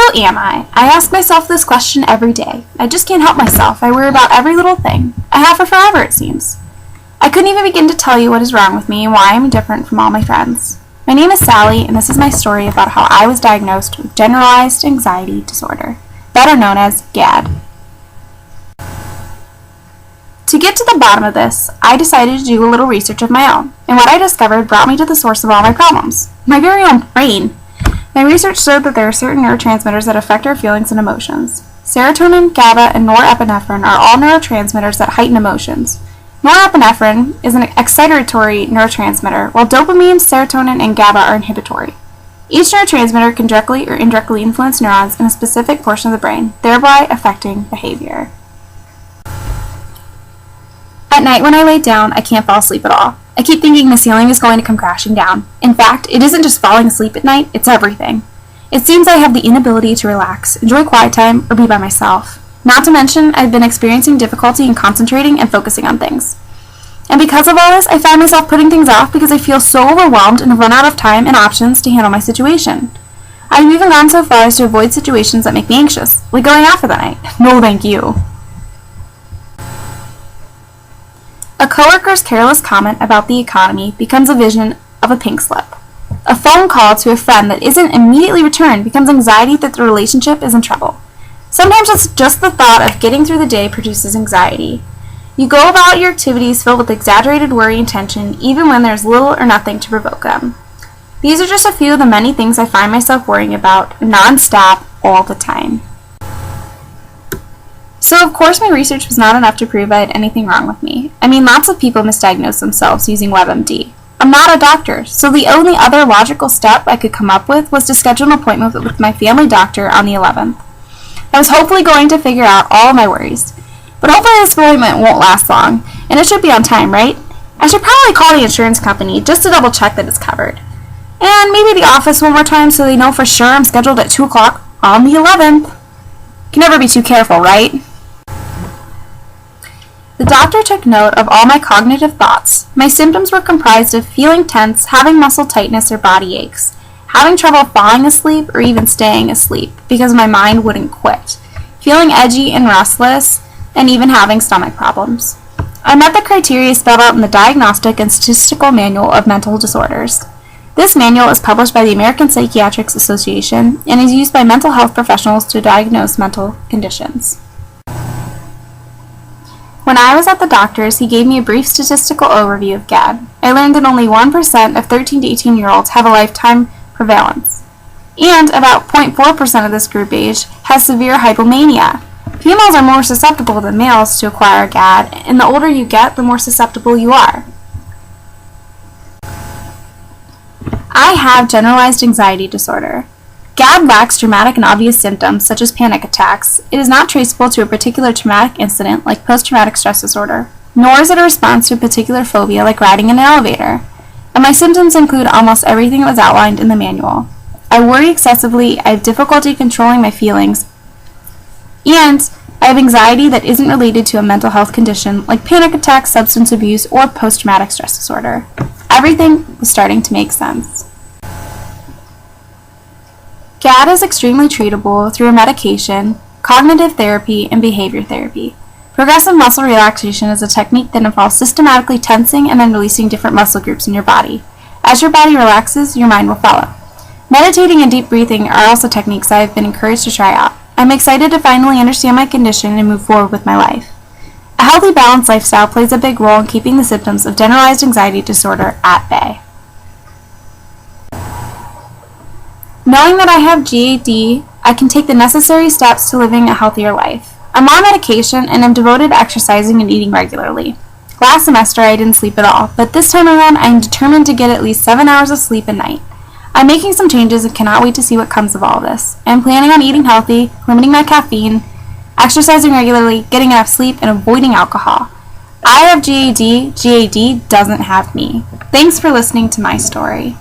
Who am I? I ask myself this question every day. I just can't help myself. I worry about every little thing. I have for forever, it seems. I couldn't even begin to tell you what is wrong with me and why I'm different from all my friends. My name is Sally, and this is my story about how I was diagnosed with generalized anxiety disorder, better known as GAD. To get to the bottom of this, I decided to do a little research of my own, and what I discovered brought me to the source of all my problems, my very own brain. My research showed that there are certain neurotransmitters that affect our feelings and emotions. Serotonin, GABA, and norepinephrine are all neurotransmitters that heighten emotions. Norepinephrine is an excitatory neurotransmitter, while dopamine, serotonin, and GABA are inhibitory. Each neurotransmitter can directly or indirectly influence neurons in a specific portion of the brain, thereby affecting behavior. At night when I lay down, I can't fall asleep at all. I keep thinking the ceiling is going to come crashing down. In fact, it isn't just falling asleep at night, it's everything. It seems I have the inability to relax, enjoy quiet time, or be by myself. Not to mention, I've been experiencing difficulty in concentrating and focusing on things. And because of all this, I find myself putting things off because I feel so overwhelmed and have run out of time and options to handle my situation. I've even gone so far as to avoid situations that make me anxious, like going out for the night. No thank you. A coworker's careless comment about the economy becomes a vision of a pink slip. A phone call to a friend that isn't immediately returned becomes anxiety that the relationship is in trouble. Sometimes it's just the thought of getting through the day produces anxiety. You go about your activities filled with exaggerated worry and tension, even when there's little or nothing to provoke them. These are just a few of the many things I find myself worrying about non-stop all the time. So of course my research was not enough to prove I had anything wrong with me. I mean, lots of people misdiagnose themselves using WebMD. I'm not a doctor, so the only other logical step I could come up with was to schedule an appointment with my family doctor on the 11th. I was hopefully going to figure out all of my worries. But hopefully this appointment won't last long, and it should be on time, right? I should probably call the insurance company just to double check that it's covered. And maybe the office one more time so they know for sure I'm scheduled at 2 o'clock on the 11th. Can never be too careful, right? The doctor took note of all my cognitive thoughts. My symptoms were comprised of feeling tense, having muscle tightness or body aches, having trouble falling asleep or even staying asleep because my mind wouldn't quit, feeling edgy and restless, and even having stomach problems. I met the criteria spelled out in the Diagnostic and Statistical Manual of Mental Disorders. This manual is published by the American Psychiatric Association and is used by mental health professionals to diagnose mental conditions. When I was at the doctor's, he gave me a brief statistical overview of GAD. I learned that only 1% of 13 to 18-year-olds have a lifetime prevalence, and about 0.4% of this group age has severe hypomania. Females are more susceptible than males to acquire GAD, and the older you get, the more susceptible you are. I have generalized anxiety disorder. GAD lacks dramatic and obvious symptoms, such as panic attacks. It is not traceable to a particular traumatic incident, like post-traumatic stress disorder, nor is it a response to a particular phobia, like riding in an elevator. And my symptoms include almost everything that was outlined in the manual. I worry excessively, I have difficulty controlling my feelings, and I have anxiety that isn't related to a mental health condition, like panic attacks, substance abuse, or post-traumatic stress disorder. Everything was starting to make sense. GAD is extremely treatable through a medication, cognitive therapy, and behavior therapy. Progressive muscle relaxation is a technique that involves systematically tensing and then releasing different muscle groups in your body. As your body relaxes, your mind will follow. Meditating and deep breathing are also techniques I have been encouraged to try out. I'm excited to finally understand my condition and move forward with my life. A healthy, balanced lifestyle plays a big role in keeping the symptoms of generalized anxiety disorder at bay. Knowing that I have GAD, I can take the necessary steps to living a healthier life. I'm on medication and am devoted to exercising and eating regularly. Last semester I didn't sleep at all, but this time around I am determined to get at least 7 hours of sleep a night. I'm making some changes and cannot wait to see what comes of all this. I'm planning on eating healthy, limiting my caffeine, exercising regularly, getting enough sleep, and avoiding alcohol. I have GAD, GAD doesn't have me. Thanks for listening to my story.